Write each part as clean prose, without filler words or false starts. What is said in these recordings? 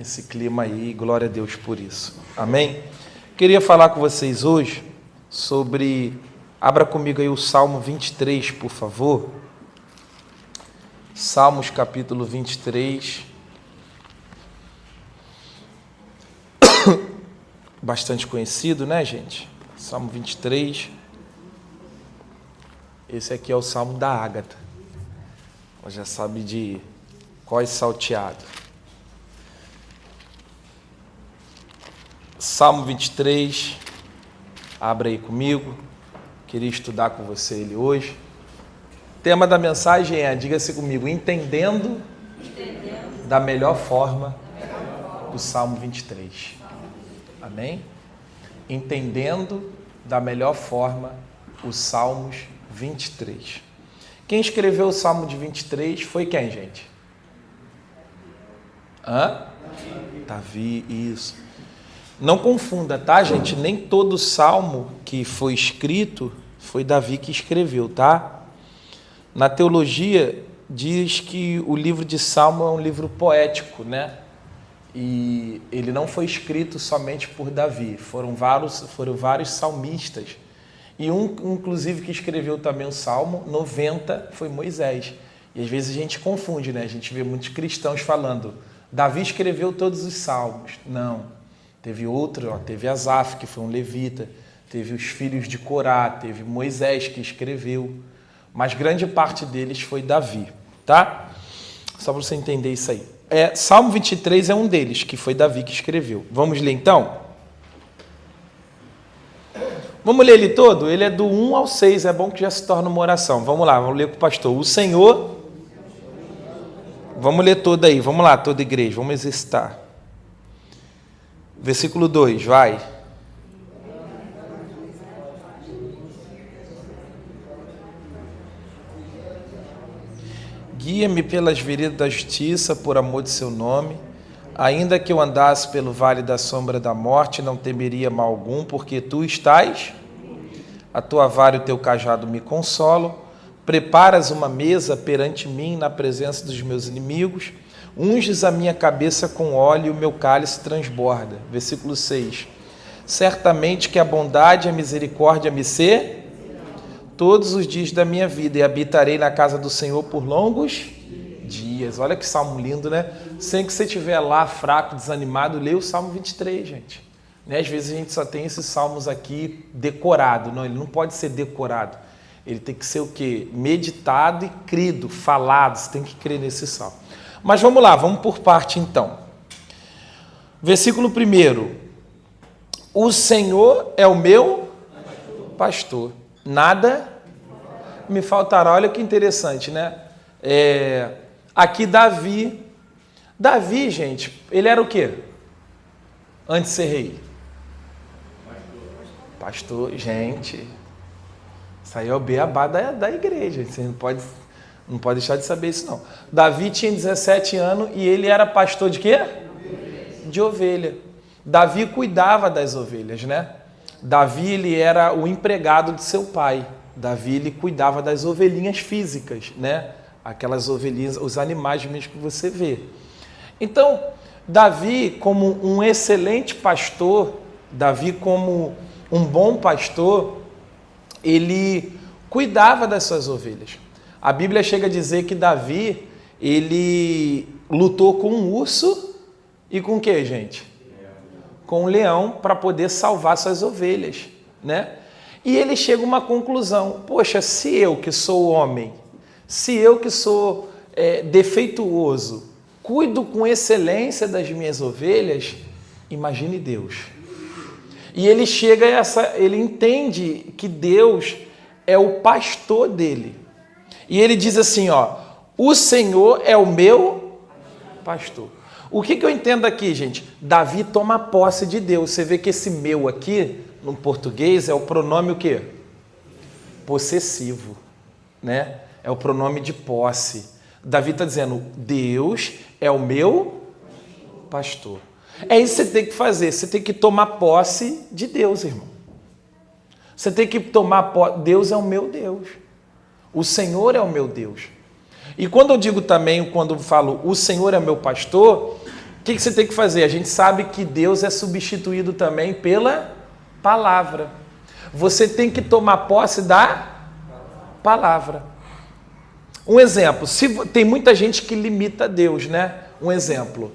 nesse clima aí, glória a Deus por isso. Amém? Queria falar com vocês hoje sobre, abra comigo aí o Salmo 23, por favor. Salmos capítulo 23. Bastante conhecido, né, gente? Salmo 23. Esse aqui é o Salmo da Ágata. Você já sabe de cós salteado. Salmo 23. Abra aí comigo. Queria estudar com você ele hoje. O tema da mensagem é, diga-se comigo, entendendo da melhor forma o Salmo 23. Amém? Entendendo da melhor forma os Salmos 23. Quem escreveu o Salmo de 23 foi quem, gente? Davi, isso. Não confunda, tá, gente? Nem todo salmo que foi escrito foi Davi que escreveu, tá? Na teologia diz que o livro de Salmo é um livro poético, né? E ele não foi escrito somente por Davi, foram vários salmistas. E inclusive, que escreveu também o Salmo 90 foi Moisés. E às vezes a gente confunde, né? A gente vê muitos cristãos falando, Davi escreveu todos os salmos. Não. Teve outro, teve Asaf, que foi um levita, teve os filhos de Corá, teve Moisés que escreveu, mas grande parte deles foi Davi, tá? Só para você entender isso aí. Salmo 23 é um deles, que foi Davi que escreveu. Vamos ler então? Vamos ler ele todo? Ele é do 1 ao 6, é bom que já se torna uma oração. Vamos lá, vamos ler com o pastor. O Senhor... Vamos ler todo aí, vamos lá, toda igreja, vamos exercitar. Versículo 2, vai. Guia-me pelas veredas da justiça, por amor de seu nome. Ainda que eu andasse pelo vale da sombra da morte, não temeria mal algum, porque tu estás, a tua vara e o teu cajado me consolam. Preparas uma mesa perante mim na presença dos meus inimigos. Unges a minha cabeça com óleo e o meu cálice transborda. Versículo 6. Certamente que a bondade e a misericórdia me seguirão todos os dias da minha vida, e habitarei na casa do Senhor por longos dias. Olha que salmo lindo, né? Sem que você estiver lá fraco, desanimado, lê o Salmo 23, gente. Né? Às vezes a gente só tem esses salmos aqui decorado. Não, ele não pode ser decorado. Ele tem que ser o quê? Meditado e crido, falado. Você tem que crer nesse salmo. Mas vamos lá, vamos por parte então. Versículo 1. O Senhor é o meu pastor. Nada me faltará. Olha que interessante, né? Aqui Davi, gente, ele era o quê? Antes de ser rei? Pastor, gente. Isso aí é o beabá da igreja. Você não pode deixar de saber isso, não. Davi tinha 17 anos e ele era pastor de quê? De ovelha. Davi cuidava das ovelhas, né? Davi, ele era o empregado de seu pai. Davi, ele cuidava das ovelhinhas físicas, né? Aquelas ovelhinhas, os animais mesmo que você vê. Então, Davi, como um excelente pastor, Davi, como um bom pastor, ele cuidava das suas ovelhas. A Bíblia chega a dizer que Davi, ele lutou com um urso e com o quê, gente? Com um leão para poder salvar suas ovelhas, né? E ele chega a uma conclusão. Poxa, se eu que sou homem, se eu que sou defeituoso, cuido com excelência das minhas ovelhas, imagine Deus. E ele chega ele entende que Deus é o pastor dele. E ele diz assim, o Senhor é o meu pastor. O que eu entendo aqui, gente? Davi toma posse de Deus. Você vê que esse meu aqui, no português, é o pronome o quê? Possessivo, né? É o pronome de posse. Davi está dizendo, Deus é o meu pastor. É isso que você tem que fazer. Você tem que tomar posse de Deus, irmão. Você tem que tomar posse. Deus é o meu Deus. O Senhor é o meu Deus. E quando eu digo também, quando eu falo o Senhor é meu pastor, O que você tem que fazer? A gente sabe que Deus é substituído também pela palavra. Você tem que tomar posse da palavra. Um exemplo, tem muita gente que limita Deus, né? Um exemplo,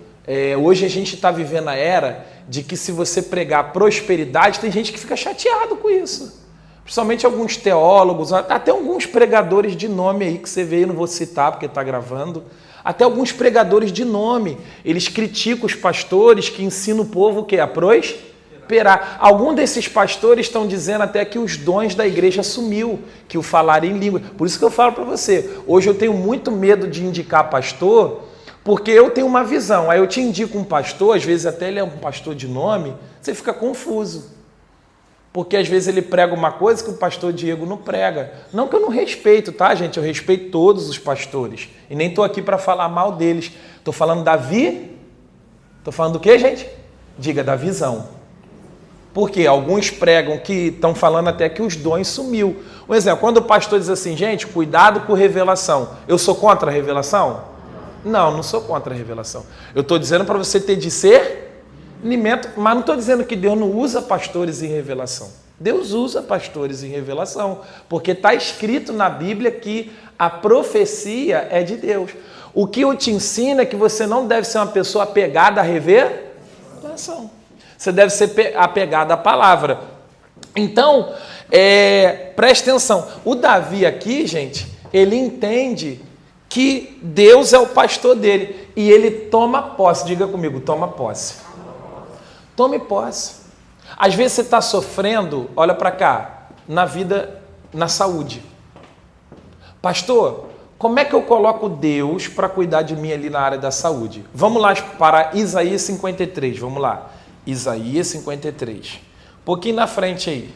hoje a gente está vivendo a era de que se você pregar prosperidade, tem gente que fica chateado com isso. Principalmente alguns teólogos, até alguns pregadores de nome aí que você vê, eu não vou citar porque está gravando, até alguns pregadores de nome, eles criticam os pastores que ensinam o povo o quê? A prosperar. Alguns desses pastores estão dizendo até que os dons da igreja sumiu, que o falar em língua. Por isso que eu falo para você, hoje eu tenho muito medo de indicar pastor, porque eu tenho uma visão. Aí eu te indico um pastor, às vezes até ele é um pastor de nome, você fica confuso. Porque às vezes ele prega uma coisa que o pastor Diego não prega. Não que eu não respeito, tá, gente? Eu respeito todos os pastores. E nem estou aqui para falar mal deles. Estou falando Estou falando do quê, gente? Diga, da visão. Porque alguns pregam que estão falando até que os dons sumiu. Um exemplo, quando o pastor diz assim, gente, cuidado com revelação. Eu sou contra a revelação? Não, não sou contra a revelação. Eu estou dizendo para você ter discernimento, mas não estou dizendo que Deus não usa pastores em revelação. Deus usa pastores em revelação, porque está escrito na Bíblia que a profecia é de Deus. O que eu te ensino é que você não deve ser uma pessoa apegada à revelação. Você deve ser apegado à palavra. Então, preste atenção. O Davi aqui, gente, ele entende que Deus é o pastor dele. E ele toma posse. Diga comigo, toma posse. Tome posse. Às vezes você está sofrendo, olha para cá, na vida, na saúde. Pastor, como é que eu coloco Deus para cuidar de mim ali na área da saúde? Vamos lá para Isaías 53, vamos lá. Isaías 53. Um pouquinho na frente aí.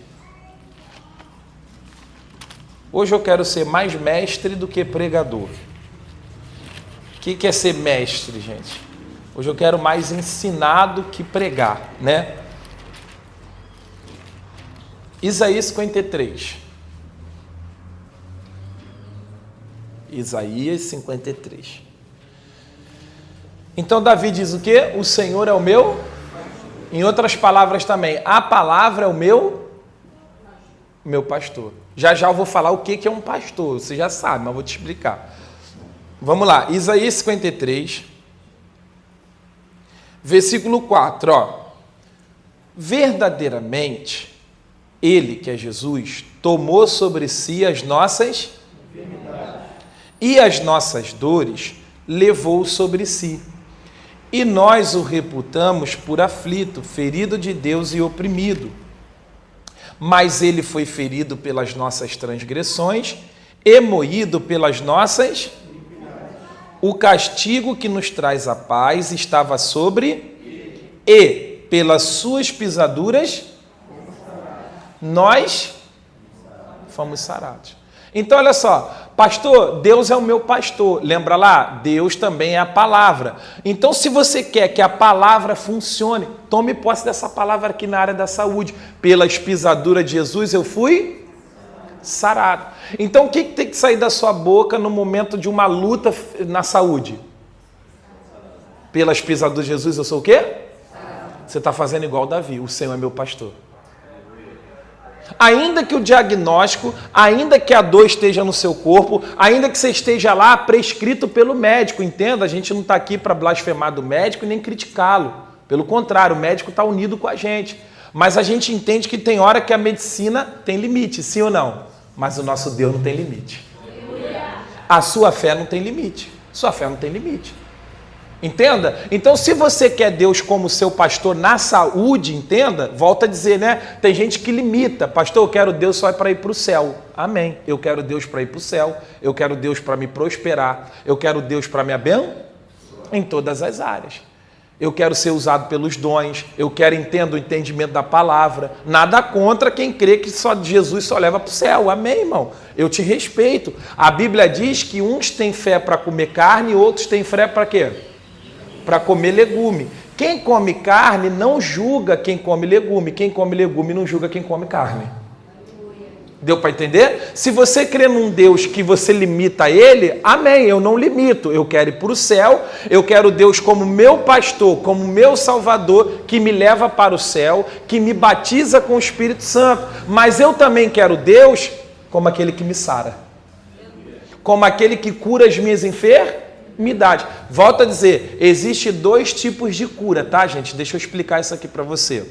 Hoje eu quero ser mais mestre do que pregador. O que é ser mestre, gente? Hoje eu quero mais ensinar do que pregar, né? Isaías 53. Isaías 53. Então Davi diz o quê? O Senhor é o meu... Em outras palavras também, a palavra é o meu pastor. Já já eu vou falar o que é um pastor, você já sabe, mas vou te explicar. Vamos lá, Isaías 53, versículo 4, ó. Verdadeiramente, ele, que é Jesus, tomou sobre si as nossas enfermidades e as nossas dores levou sobre si. E nós o reputamos por aflito, ferido de Deus e oprimido. Mas ele foi ferido pelas nossas transgressões e moído pelas nossas... O castigo que nos traz a paz estava sobre... E pelas suas pisaduras nós fomos sarados. Então, olha só, pastor, Deus é o meu pastor. Lembra lá? Deus também é a palavra. Então, se você quer que a palavra funcione, tome posse dessa palavra aqui na área da saúde. Pelas pisaduras de Jesus eu fui sarado. Então, o que tem que sair da sua boca no momento de uma luta na saúde? Pelas pisaduras de Jesus eu sou o quê? Você está fazendo igual Davi. O Senhor é meu pastor. Ainda que o diagnóstico, ainda que a dor esteja no seu corpo, ainda que você esteja lá prescrito pelo médico, entenda, a gente não está aqui para blasfemar do médico e nem criticá-lo. Pelo contrário, o médico está unido com a gente. Mas a gente entende que tem hora que a medicina tem limite, sim ou não? Mas o nosso Deus não tem limite. A sua fé não tem limite. Sua fé não tem limite. Entenda? Então, se você quer Deus como seu pastor na saúde, entenda, volta a dizer, né? Tem gente que limita. Pastor, eu quero Deus só para ir para o céu. Amém. Eu quero Deus para ir para o céu. Eu quero Deus para me prosperar. Eu quero Deus para me abençoar em todas as áreas. Eu quero ser usado pelos dons. Eu quero entender o entendimento da palavra. Nada contra quem crê que só Jesus só leva para o céu. Amém, irmão? Eu te respeito. A Bíblia diz que uns têm fé para comer carne e outros têm fé para quê? Para comer legume. Quem come carne não julga quem come legume. Quem come legume não julga quem come carne. Deu para entender? Se você crê num Deus que você limita ele, amém, eu não limito. Eu quero ir para o céu, eu quero Deus como meu pastor, como meu salvador, que me leva para o céu, que me batiza com o Espírito Santo. Mas eu também quero Deus como aquele que me sara, como aquele que cura as minhas enfermidades. Volto a dizer, existe 2 tipos de cura, tá, gente? Deixa eu explicar isso aqui para você.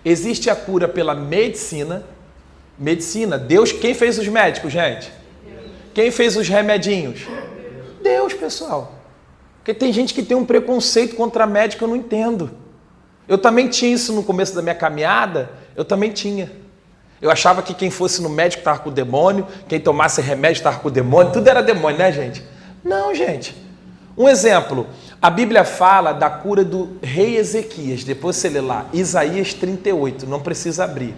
Existe a cura pela medicina. Deus, quem fez os médicos, gente? Quem fez os remedinhos? Deus, pessoal. Porque tem gente que tem um preconceito contra médico, eu não entendo. Eu também tinha isso no começo da minha caminhada, eu também tinha. Eu achava que quem fosse no médico estava com o demônio, quem tomasse remédio estava com o demônio, tudo era demônio, né, gente? Não, gente. Um exemplo, a Bíblia fala da cura do rei Ezequias, depois você lê lá, Isaías 38, não precisa abrir.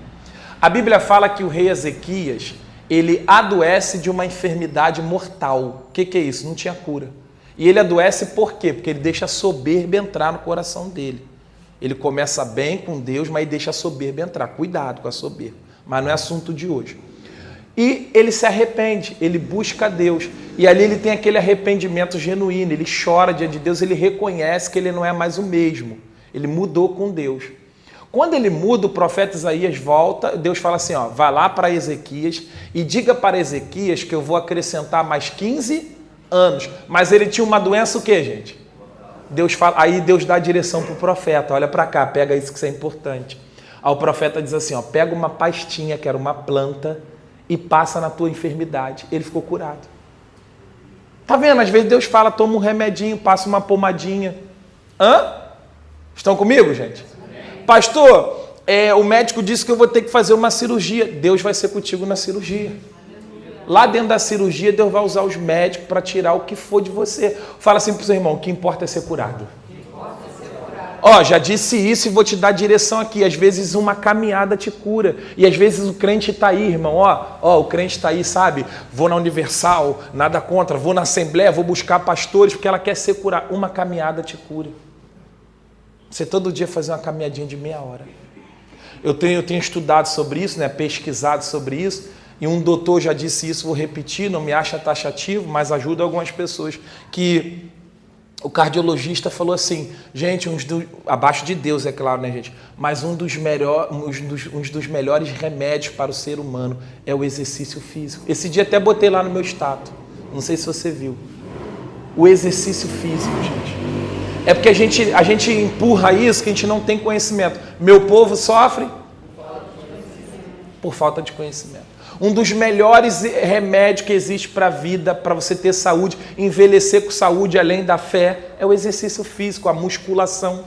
A Bíblia fala que o rei Ezequias, ele adoece de uma enfermidade mortal. O que é isso? Não tinha cura. E ele adoece por quê? Porque ele deixa a soberba entrar no coração dele. Ele começa bem com Deus, mas deixa a soberba entrar. Cuidado com a soberba. Mas não é assunto de hoje. E ele se arrepende, ele busca Deus. E ali ele tem aquele arrependimento genuíno, ele chora diante de Deus, ele reconhece que ele não é mais o mesmo. Ele mudou com Deus. Quando ele muda, o profeta Isaías volta, Deus fala assim, ó, vai lá para Ezequias e diga para Ezequias que eu vou acrescentar mais 15 anos. Mas ele tinha uma doença o quê, gente? Deus fala, aí Deus dá a direção para o profeta, olha para cá, pega isso que isso é importante. Aí o profeta diz assim, ó, pega uma pastinha, que era uma planta, e passa na tua enfermidade. Ele ficou curado. Tá vendo? Às vezes Deus fala, toma um remedinho, passa uma pomadinha. Hã? Estão comigo, gente? Pastor, o médico disse que eu vou ter que fazer uma cirurgia. Deus vai ser contigo na cirurgia. Lá dentro da cirurgia, Deus vai usar os médicos para tirar o que for de você. Fala assim para o seu irmão, o que importa é ser curado. Ó, já disse isso e vou te dar direção aqui. Às vezes uma caminhada te cura. E às vezes o crente está aí, irmão. Ó, o crente está aí, sabe? Vou na Universal, nada contra. Vou na Assembleia, vou buscar pastores, porque ela quer ser curada. Uma caminhada te cura. Você todo dia fazer uma caminhadinha de meia hora. Eu tenho estudado sobre isso, né? Pesquisado sobre isso. E um doutor já disse isso, vou repetir, não me acha taxativo, mas ajuda algumas pessoas. Que o cardiologista falou assim, gente, abaixo de Deus, é claro, né, gente? Mas um dos melhores remédios para o ser humano é o exercício físico. Esse dia até botei lá no meu status. Não sei se você viu. O exercício físico, gente. É porque a gente empurra isso que a gente não tem conhecimento. Meu povo sofre por falta de conhecimento. Um dos melhores remédios que existe para a vida, para você ter saúde, envelhecer com saúde além da fé, é o exercício físico, a musculação.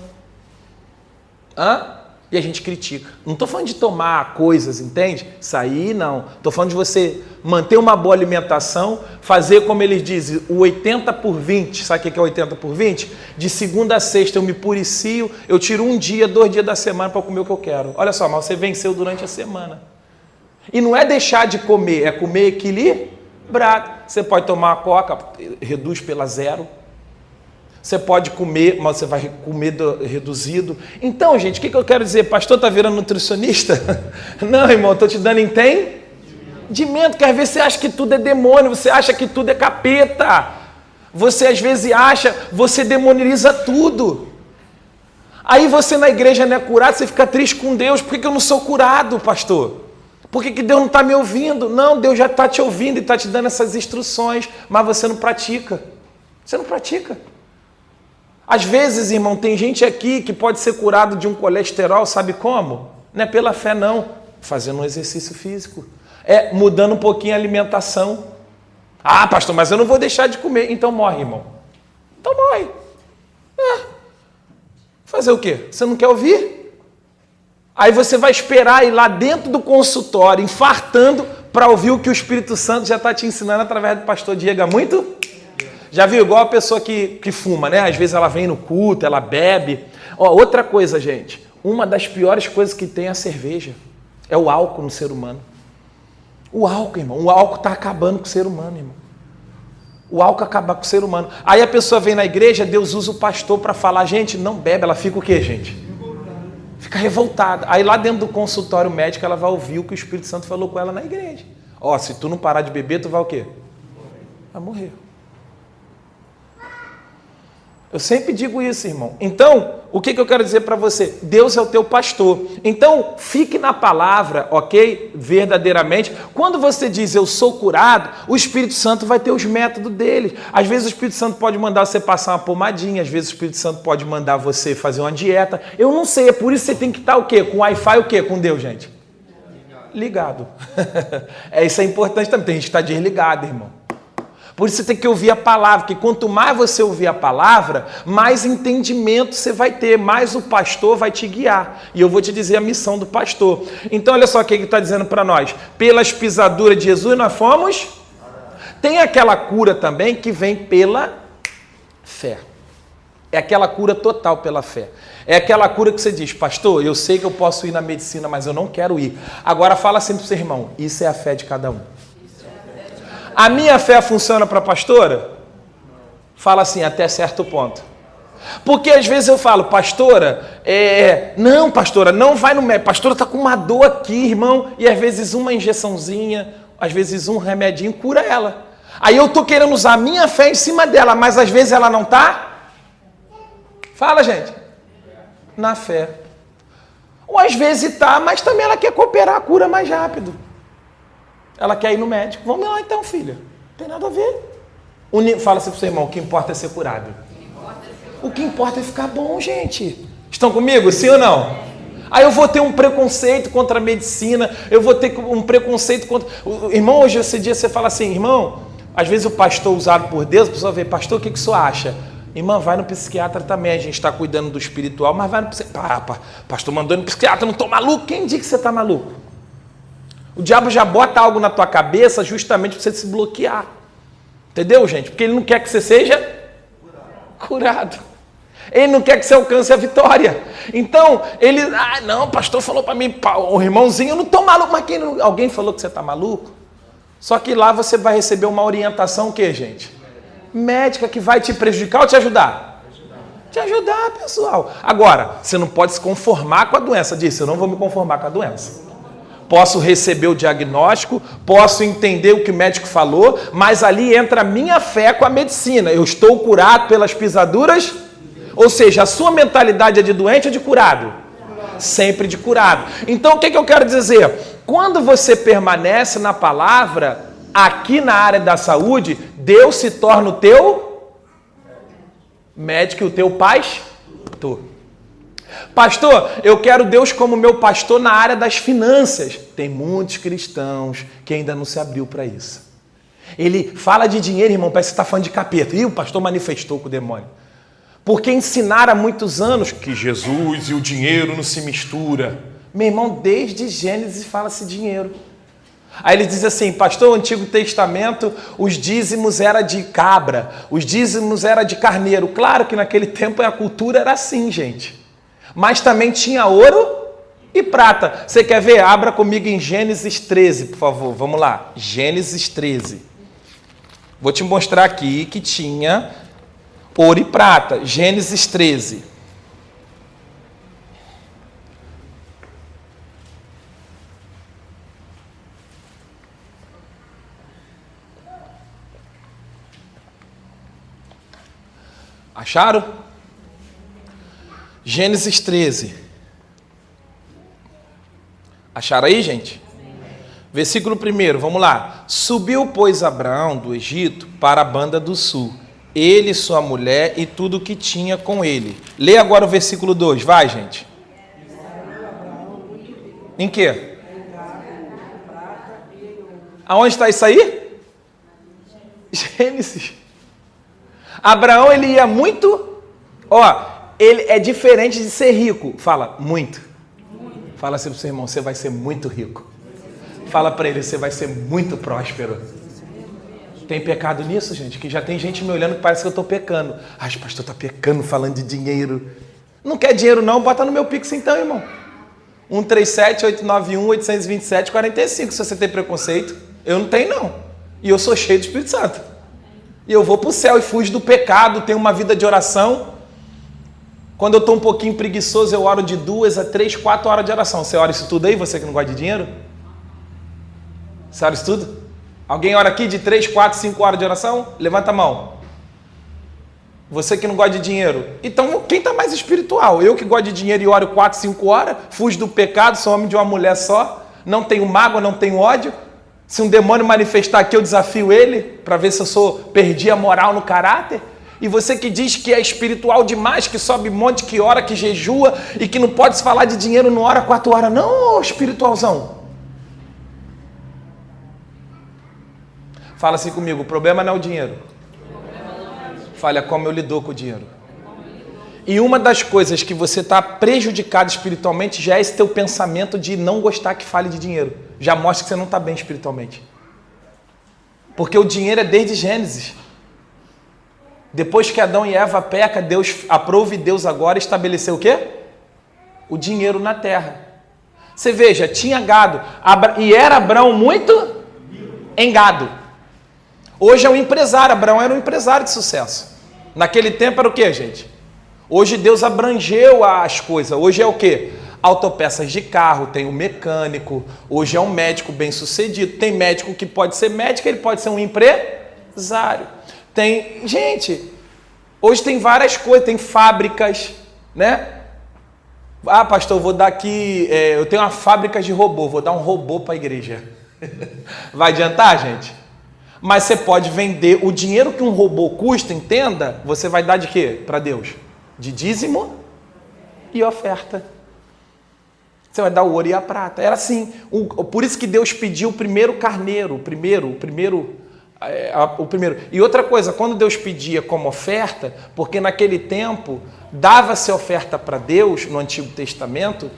E a gente critica. Não estou falando de tomar coisas, entende? Isso aí não. Estou falando de você manter uma boa alimentação, fazer como eles dizem, o 80/20. Sabe o que é 80/20? De segunda a sexta eu me puricio, eu tiro 1 dia, 2 dias da semana para comer o que eu quero. Olha só, mas você venceu durante a semana. E não é deixar de comer, é comer equilibrado. Você pode tomar uma coca, reduz pela 0. Você pode comer, mas você vai comer reduzido. Então, gente, o que eu quero dizer? Pastor, está virando nutricionista? Não, irmão, estou te dando entendimento, que às vezes você acha que tudo é demônio, você acha que tudo é capeta. Você às vezes você demoniza tudo. Aí você na igreja não é curado, você fica triste com Deus. Por que eu não sou curado, pastor? Por que Deus não está me ouvindo? Não, Deus já está te ouvindo e está te dando essas instruções, mas você não pratica. Você não pratica. Às vezes, irmão, tem gente aqui que pode ser curado de um colesterol, sabe como? Não é pela fé, não. Fazendo um exercício físico. É mudando um pouquinho a alimentação. Ah, pastor, mas eu não vou deixar de comer. Então morre, irmão. Então morre. Fazer o quê? Você não quer ouvir? Aí você vai esperar ir lá dentro do consultório, infartando, para ouvir o que o Espírito Santo já está te ensinando através do pastor Diego. É muito? Já viu? Igual a pessoa que fuma, né? Às vezes ela vem no culto, ela bebe. Outra coisa, gente. Uma das piores coisas que tem é a cerveja. É o álcool no ser humano. O álcool, irmão. O álcool está acabando com o ser humano, irmão. O álcool acaba com o ser humano. Aí a pessoa vem na igreja, Deus usa o pastor para falar, gente, não bebe. Ela fica o quê, gente? Fica revoltada. Aí lá dentro do consultório médico ela vai ouvir o que o Espírito Santo falou com ela na igreja. Ó, se tu não parar de beber, tu vai o quê? Vai morrer. Eu sempre digo isso, irmão. Então, o que eu quero dizer para você? Deus é o teu pastor. Então, fique na palavra, ok? Verdadeiramente. Quando você diz eu sou curado, o Espírito Santo vai ter os métodos dele. Às vezes o Espírito Santo pode mandar você passar uma pomadinha, às vezes o Espírito Santo pode mandar você fazer uma dieta. Eu não sei, é por isso que você tem que estar o quê? Com Wi-Fi o quê? Com Deus, gente? Ligado. Isso é importante também. Tem gente que está desligado, irmão. Por isso você tem que ouvir a palavra, porque quanto mais você ouvir a palavra, mais entendimento você vai ter, mais o pastor vai te guiar. E eu vou te dizer a missão do pastor. Então olha só o que ele está dizendo para nós. Pelas pisaduras de Jesus nós fomos... Tem aquela cura também que vem pela fé. É aquela cura total pela fé. É aquela cura que você diz, pastor, eu sei que eu posso ir na medicina, mas eu não quero ir. Agora fala assim para o seu irmão, isso é a fé de cada um. A minha fé funciona para a pastora? Fala assim, até certo ponto. Porque às vezes eu falo, pastora, não, pastora, não vai no médico. Pastora está com uma dor aqui, irmão. E às vezes uma injeçãozinha, às vezes um remedinho cura ela. Aí eu estou querendo usar a minha fé em cima dela, mas às vezes ela não está? Fala, gente. Na fé. Ou às vezes está, mas também ela quer cooperar a cura mais rápido. Ela quer ir no médico. Vamos lá então, filha. Não tem nada a ver. Fala assim pro seu irmão, o que importa é ser curado. O que importa é ficar bom, gente. Estão comigo? Sim ou não? Aí eu vou ter um preconceito contra a medicina, eu vou ter um preconceito contra... Irmão, hoje esse dia você fala assim, irmão, às vezes o pastor usado por Deus, a pessoa vê, pastor, o que o senhor acha? Irmã, vai no psiquiatra também, a gente está cuidando do espiritual, mas vai no psiquiatra. Pastor mandou ir no psiquiatra, não estou maluco? Quem diz que você está maluco? O diabo já bota algo na tua cabeça justamente para você se bloquear. Entendeu, gente? Porque ele não quer que você seja curado. Ele não quer que você alcance a vitória. Então, ele... não, o pastor falou para mim, o irmãozinho, eu não estou maluco. Mas alguém falou que você está maluco? Só que lá você vai receber uma orientação, o quê, gente? Médica, que vai te prejudicar ou te ajudar? Te ajudar, pessoal. Agora, você não pode se conformar com a doença. Disse, eu não vou me conformar com a doença. Posso receber o diagnóstico, posso entender o que o médico falou, mas ali entra a minha fé com a medicina. Eu estou curado pelas pisaduras, ou seja, a sua mentalidade é de doente ou de curado? Sempre de curado. Então, o que eu quero dizer? Quando você permanece na palavra, aqui na área da saúde, Deus se torna o teu médico e o teu pastor. Pastor, eu quero Deus como meu pastor na área das finanças. Tem muitos cristãos que ainda não se abriu para isso. Ele fala de dinheiro, irmão, parece que está falando de capeta. E o pastor manifestou com o demônio. Porque ensinaram há muitos anos que Jesus e o dinheiro não se mistura. Meu irmão, desde Gênesis fala-se dinheiro. Aí ele diz assim, pastor, o Antigo Testamento, os dízimos era de cabra, os dízimos era de carneiro. Claro que naquele tempo a cultura era assim, gente. Mas também tinha ouro e prata. Você quer ver? Abra comigo em Gênesis 13, por favor. Vamos lá. Gênesis 13. Vou te mostrar aqui que tinha ouro e prata. Gênesis 13. Acharam? Gênesis 13. Acharam aí, gente? Versículo 1, vamos lá. Subiu, pois, Abraão do Egito para a banda do sul, ele, sua mulher e tudo o que tinha com ele. Lê agora o versículo 2, vai, gente. Em quê? Aonde está isso aí? Gênesis. Abraão, ele ia muito... ele é diferente de ser rico. Fala, muito. Fala assim para o seu irmão, você vai ser muito rico. Fala para ele, você vai ser muito próspero. Tem pecado nisso, gente? Que já tem gente me olhando que parece que eu estou pecando. Ai, o pastor está pecando falando de dinheiro. Não quer dinheiro não? Bota no meu Pix então, irmão. 137-891-827-45. Se você tem preconceito, eu não tenho não. E eu sou cheio do Espírito Santo. E eu vou para o céu e fujo do pecado, tenho uma vida de oração. Quando eu estou um pouquinho preguiçoso, eu oro de 2 a 3, 4 horas de oração. Você ora isso tudo aí, você que não gosta de dinheiro? Você ora isso tudo? Alguém ora aqui de 3, 4, 5 horas de oração? Levanta a mão. Você que não gosta de dinheiro. Então, quem está mais espiritual? Eu que gosto de dinheiro e oro 4, 5 horas, fujo do pecado, sou homem de uma mulher só, não tenho mágoa, não tenho ódio. Se um demônio manifestar aqui, eu desafio ele, para ver se eu perdi a moral no caráter. E você que diz que é espiritual demais, que sobe monte, que ora, que jejua, e que não pode se falar de dinheiro, não ora 4 horas. Não, espiritualzão. Fala assim comigo, o problema não é o dinheiro. Fale, como eu lido com o dinheiro. E uma das coisas que você está prejudicado espiritualmente já é esse teu pensamento de não gostar que fale de dinheiro. Já mostra que você não está bem espiritualmente. Porque o dinheiro é desde Gênesis. Depois que Adão e Eva pecam, Deus aprova e Deus agora estabeleceu o quê? O dinheiro na terra. Você veja, tinha gado. E era Abraão muito em gado. Hoje é um empresário. Abraão era um empresário de sucesso. Naquele tempo era o quê, gente? Hoje Deus abrangeu as coisas. Hoje é o quê? Autopeças de carro, tem um mecânico. Hoje é um médico bem sucedido. Tem médico que pode ser médico, ele pode ser um empresário. Gente, hoje tem várias coisas, tem fábricas, né? Ah, pastor, vou dar aqui, eu tenho uma fábrica de robô, vou dar um robô para a igreja. Vai adiantar, gente? Mas você pode vender o dinheiro que um robô custa, entenda, você vai dar de quê para Deus? De dízimo e oferta. Você vai dar o ouro e a prata. Era assim, por isso que Deus pediu o primeiro carneiro, o primeiro. E outra coisa, quando Deus pedia como oferta, porque naquele tempo dava-se oferta para Deus no Antigo Testamento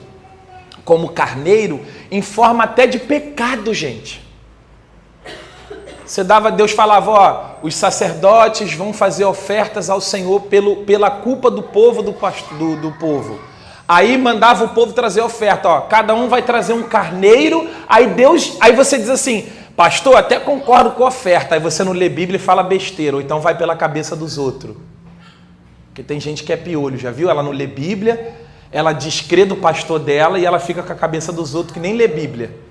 como carneiro em forma até de pecado, gente. Você dava, Deus falava, ó, os sacerdotes vão fazer ofertas ao Senhor pela culpa do povo, do povo. Aí mandava o povo trazer oferta, ó, cada um vai trazer um carneiro, aí você diz assim, pastor, até concordo com a oferta, aí você não lê Bíblia e fala besteira, ou então vai pela cabeça dos outros. Porque tem gente que é piolho, já viu? Ela não lê Bíblia, ela descrê do pastor dela e ela fica com a cabeça dos outros que nem lê Bíblia.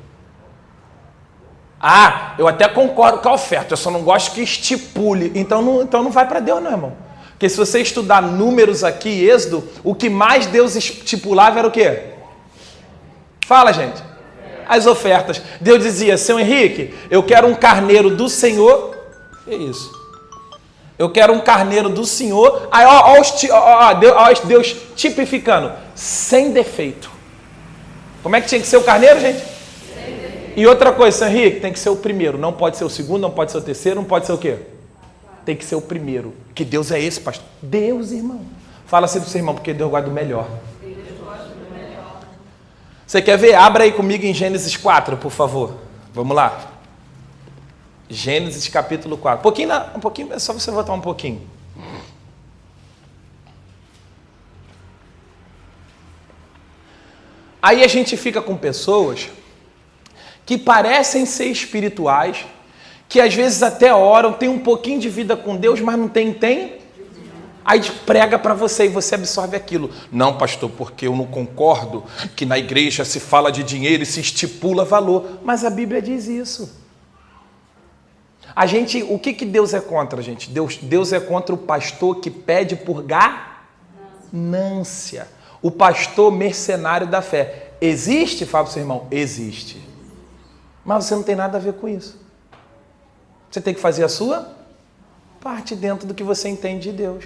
Ah, eu até concordo com a oferta, eu só não gosto que estipule. Então não vai para Deus não, irmão. Porque se você estudar números aqui, Êxodo, o que mais Deus estipulava era o quê? Fala, gente. As ofertas. Deus dizia, seu Henrique, eu quero um carneiro do Senhor. Que isso? Eu quero um carneiro do Senhor. Aí, Deus tipificando, sem defeito. Como é que tinha que ser o carneiro, gente? E outra coisa, seu Henrique, tem que ser o primeiro. Não pode ser o segundo, não pode ser o terceiro, não pode ser o quê? Tem que ser o primeiro. Que Deus é esse, pastor? Deus, irmão. Fala assim do seu irmão, porque Deus gosta do melhor. Você quer ver? Abra aí comigo em Gênesis 4, por favor. Vamos lá. Gênesis capítulo 4. Um pouquinho, é só você voltar um pouquinho. Aí a gente fica com pessoas que parecem ser espirituais, que às vezes até oram, tem um pouquinho de vida com Deus, mas não tem. Aí prega para você e você absorve aquilo. Não, pastor, porque eu não concordo que na igreja se fala de dinheiro e se estipula valor. Mas a Bíblia diz isso. O que Deus é contra, gente? Deus é contra o pastor que pede por ganância. O pastor mercenário da fé. Existe, fala para o seu irmão? Existe. Mas você não tem nada a ver com isso. Você tem que fazer a sua parte dentro do que você entende de Deus.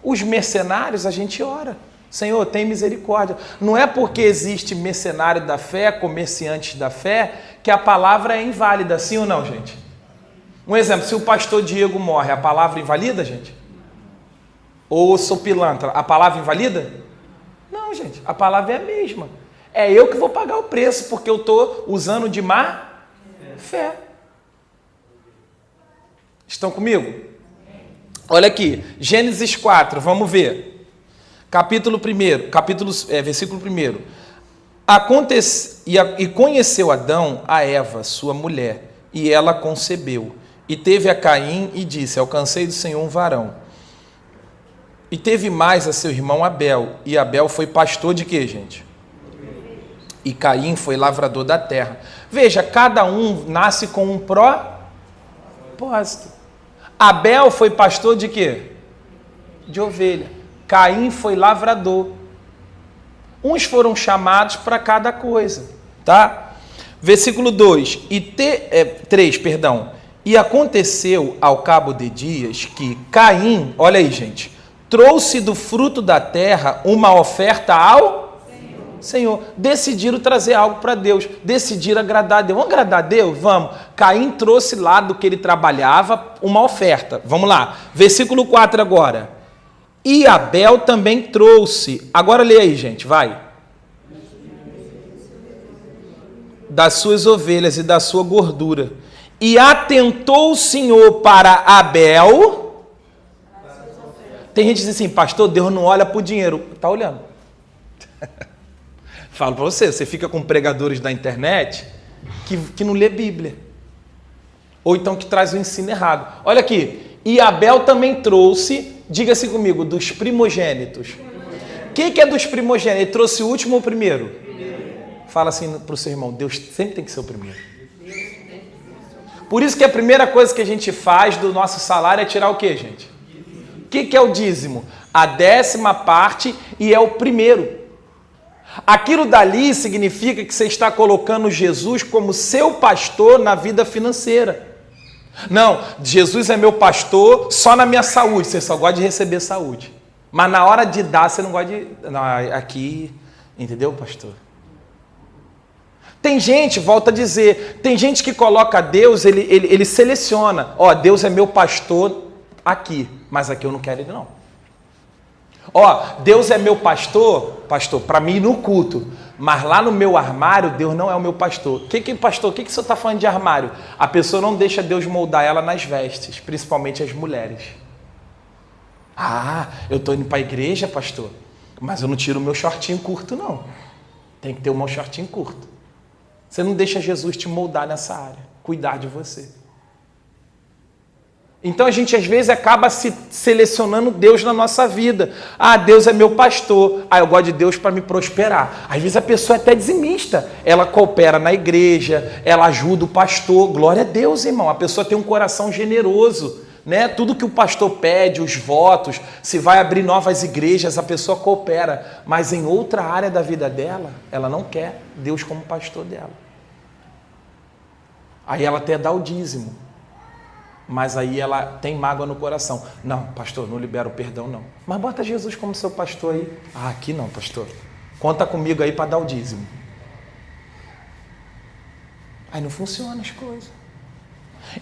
Os mercenários, a gente ora. Senhor, tem misericórdia. Não é porque existe mercenário da fé, comerciantes da fé, que a palavra é inválida, sim ou não, gente? Um exemplo, se o pastor Diego morre, a palavra invalida, gente? Ou eu sou pilantra, a palavra invalida? Não, gente, a palavra é a mesma. É eu que vou pagar o preço, porque eu estou usando de má fé. Estão comigo? Olha aqui, Gênesis 4, vamos ver. Versículo 1. E conheceu Adão a Eva, sua mulher, e ela concebeu. E teve a Caim e disse, alcancei do Senhor um varão. E teve mais a seu irmão Abel. E Abel foi pastor de quê, gente? E Caim foi lavrador da terra. Veja, cada um nasce com um propósito. Abel foi pastor de quê? De ovelha. Caim foi lavrador. Uns foram chamados para cada coisa, tá? Versículo 3, perdão. E aconteceu ao cabo de dias que Caim, olha aí, gente, trouxe do fruto da terra uma oferta ao Senhor. Decidiram trazer algo para Deus, decidiram agradar a Deus. Vamos agradar a Deus? Vamos. Caim trouxe lá do que ele trabalhava uma oferta. Vamos lá. Versículo 4 agora. E Abel também trouxe. Agora lê aí, gente, vai. Das suas ovelhas e da sua gordura. E atentou o Senhor para Abel. Tem gente que diz assim, pastor, Deus não olha para o dinheiro. Está olhando. Falo para você fica com pregadores da internet que não lê Bíblia. Ou então que traz o ensino errado. Olha aqui. E Abel também trouxe, diga-se comigo, dos primogênitos. O que é dos primogênitos? Ele trouxe o último ou o primeiro? Fala assim para o seu irmão, Deus sempre tem que ser o primeiro. Por isso que a primeira coisa que a gente faz do nosso salário é tirar o quê, gente? O que é o dízimo? A 10ª parte e é o primeiro. Aquilo dali significa que você está colocando Jesus como seu pastor na vida financeira. Não, Jesus é meu pastor só na minha saúde, você só gosta de receber saúde. Mas na hora de dar, você não gosta de... Não, aqui, entendeu, pastor? Tem gente, volta a dizer, tem gente que coloca Deus, ele seleciona. Ó, Deus é meu pastor aqui, mas aqui eu não quero ele não. Ó, Deus é meu pastor, para mim no culto, mas lá no meu armário, Deus não é o meu pastor. Pastor, o que o senhor está falando de armário? A pessoa não deixa Deus moldar ela nas vestes, principalmente as mulheres. Ah, eu estou indo para a igreja, pastor, mas eu não tiro o meu shortinho curto, não. Tem que ter o meu shortinho curto. Você não deixa Jesus te moldar nessa área, cuidar de você. Então a gente às vezes acaba se selecionando Deus na nossa vida. Ah, Deus é meu pastor. Ah, eu gosto de Deus para me prosperar. Às vezes a pessoa é até dizimista. Ela coopera na igreja, ela ajuda o pastor. Glória a Deus, irmão. A pessoa tem um coração generoso, né? Tudo que o pastor pede, os votos, se vai abrir novas igrejas, a pessoa coopera. Mas em outra área da vida dela, ela não quer Deus como pastor dela. Aí ela até dá o dízimo. Mas aí ela tem mágoa no coração. Não, pastor, não libera o perdão, não. Mas bota Jesus como seu pastor aí. Ah, aqui não, pastor. Conta comigo aí para dar o dízimo. Aí não funciona as coisas.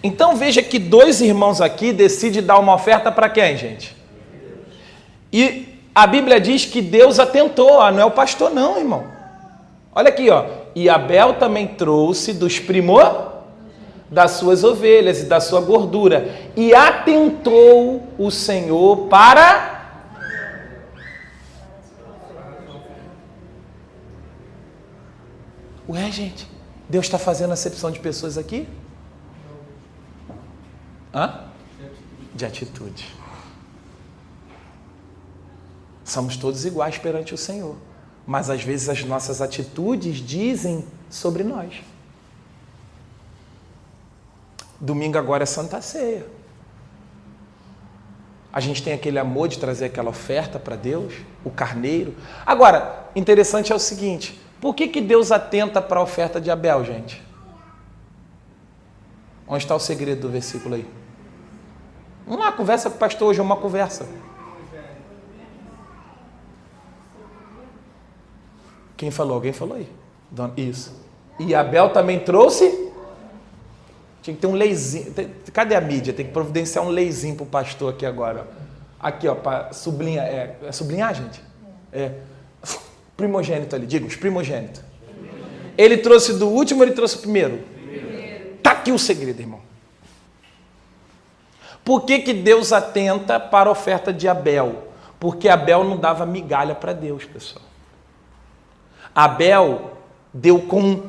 Então veja que 2 irmãos aqui decidem dar uma oferta para quem, gente? E a Bíblia diz que Deus atentou. Ah, não é o pastor não, irmão. Olha aqui, ó. E Abel também trouxe dos das suas ovelhas e da sua gordura. E atentou o Senhor para... Ué, gente, Deus está fazendo acepção de pessoas aqui? Hã? De atitude. Somos todos iguais perante o Senhor. Mas às vezes as nossas atitudes dizem sobre nós. Domingo agora é Santa Ceia. A gente tem aquele amor de trazer aquela oferta para Deus, o carneiro. Agora, interessante é o seguinte, por que Deus atenta para a oferta de Abel, gente? Onde está o segredo do versículo aí? Vamos lá, conversa com o pastor, hoje é uma conversa. Quem falou? Alguém falou aí? Isso. E Abel também trouxe... Tinha que ter um leizinho. Cadê a mídia? Tem que providenciar um leizinho para o pastor aqui agora. Aqui, ó, para sublinhar. É sublinhar, gente? É. Primogênito ali, diga, os primogênitos. Ele trouxe do último ou ele trouxe o primeiro? Está aqui o segredo, irmão. Por que Deus atenta para a oferta de Abel? Porque Abel não dava migalha para Deus, pessoal. Abel deu com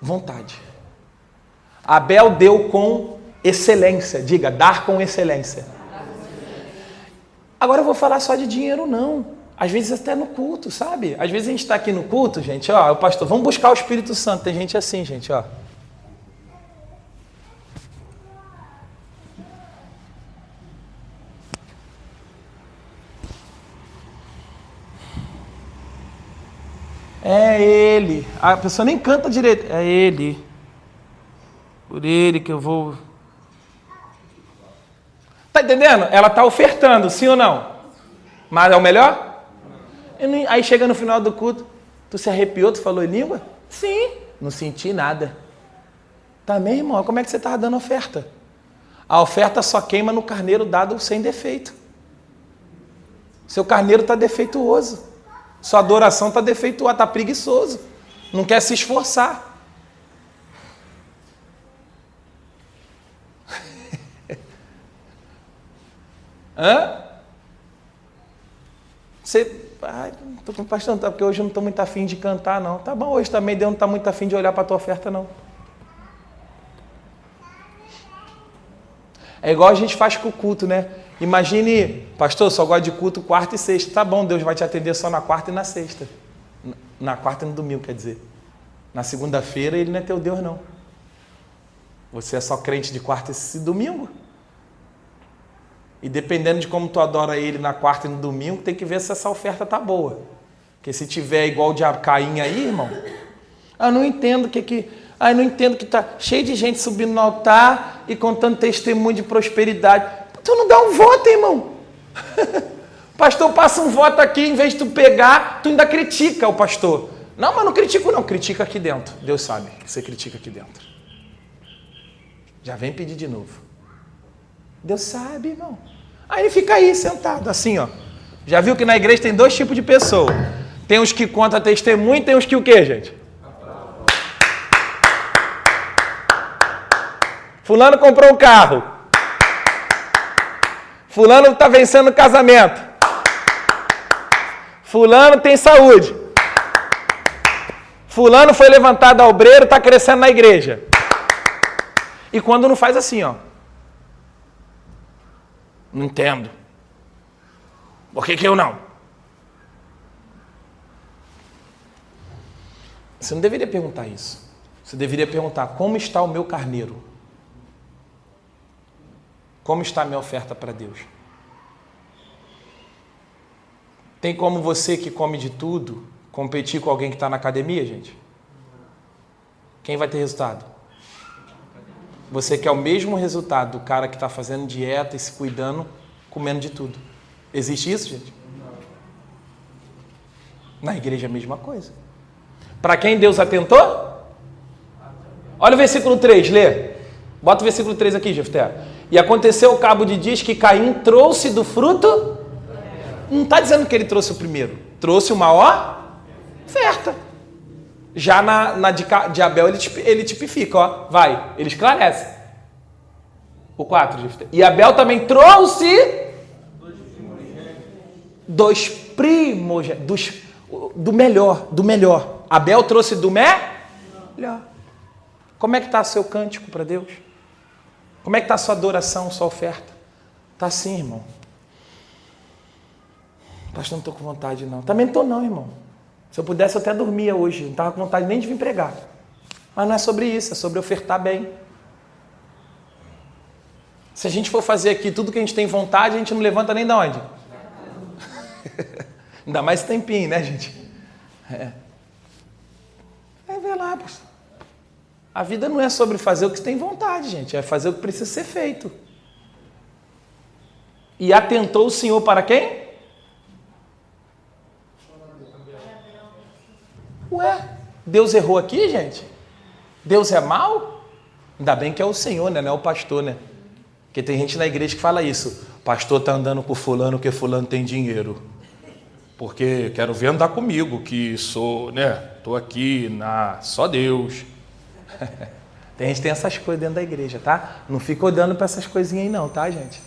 vontade. Abel deu com excelência. Diga, dar com excelência. Agora eu vou falar só de dinheiro, não. Às vezes até no culto, sabe? Às vezes a gente está aqui no culto, gente, ó, o pastor, vamos buscar o Espírito Santo. Tem gente assim, gente, ó. É ele. A pessoa nem canta direito. É ele. Por ele que eu vou... Tá entendendo? Ela tá ofertando, sim ou não? Mas é o melhor? Aí chega no final do culto, tu se arrepiou, tu falou em língua? Sim. Não senti nada. Tá mesmo, irmão? Como é que você tava dando oferta? A oferta só queima no carneiro dado sem defeito. Seu carneiro tá defeituoso. Sua adoração tá defeituosa, tá preguiçoso. Não quer se esforçar. Hã? Você... Ai, tô com pastor, porque hoje eu não estou muito afim de cantar, não. Tá bom, hoje também Deus não está muito afim de olhar para a tua oferta, não. É igual a gente faz com o culto, né? Imagine, pastor, só gosto de culto quarta e sexta. Tá bom, Deus vai te atender só na quarta e na sexta. Na quarta e no domingo, quer dizer. Na segunda-feira ele não é teu Deus, não. Você é só crente de quarta e domingo. E dependendo de como tu adora ele na quarta e no domingo, tem que ver se essa oferta tá boa. Porque se tiver igual de Caim aí, irmão, eu não entendo não entendo que tá cheio de gente subindo no altar e contando testemunho de prosperidade. Tu não dá um voto, irmão. O pastor passa um voto aqui, em vez de tu pegar, tu ainda critica o pastor. Não, mas não critico não, critica aqui dentro. Deus sabe que você critica aqui dentro. Já vem pedir de novo. Deus sabe, irmão. Aí ele fica aí, sentado, assim, ó. Já viu que na igreja tem dois tipos de pessoa. Tem os que contam testemunho e tem os que o quê, gente? Fulano comprou um carro. Fulano está vencendo o casamento. Fulano tem saúde. Fulano foi levantado a obreiro, está crescendo na igreja. E quando não faz assim, ó. Não entendo. Por que eu não? Você não deveria perguntar isso. Você deveria perguntar, como está o meu carneiro? Como está a minha oferta para Deus? Tem como você que come de tudo competir com alguém que está na academia, gente? Quem vai ter resultado? Você quer o mesmo resultado do cara que está fazendo dieta e se cuidando, comendo de tudo. Existe isso, gente? Na igreja é a mesma coisa. Para quem Deus atentou? Olha o versículo 3, lê. Bota o versículo 3 aqui, Jefté. E aconteceu ao cabo de dias que Caim trouxe do fruto. Não está dizendo que ele trouxe o primeiro. Trouxe uma oferta. Já na de Abel ele tipifica, ó. Vai, ele esclarece. O 4, Jefté. E Abel também trouxe dos primogênitos, do melhor. Abel trouxe do melhor. Como é que está seu cântico para Deus? Como é que está a sua adoração, sua oferta? Está assim, irmão. Pastor, não estou com vontade, não. Também não estou, não, irmão. Se eu pudesse, eu até dormia hoje. Não estava com vontade nem de vir pregar. Mas não é sobre isso, é sobre ofertar bem. Se a gente for fazer aqui tudo que a gente tem vontade, a gente não levanta nem de onde? Ainda mais esse tempinho, né, gente? Vai ver lá, pastor. A vida não é sobre fazer o que tem vontade, gente. É fazer o que precisa ser feito. E atentou o Senhor para quem? Ué, Deus errou aqui, gente? Deus é mau? Ainda bem que é o Senhor, né? Não é o pastor, né? Porque tem gente na igreja que fala isso. Pastor está andando com fulano porque fulano tem dinheiro. Porque quero ver andar comigo, que sou, né? Estou aqui só Deus. Tem gente que tem essas coisas dentro da igreja, tá? Não fica olhando para essas coisinhas aí não, tá, gente?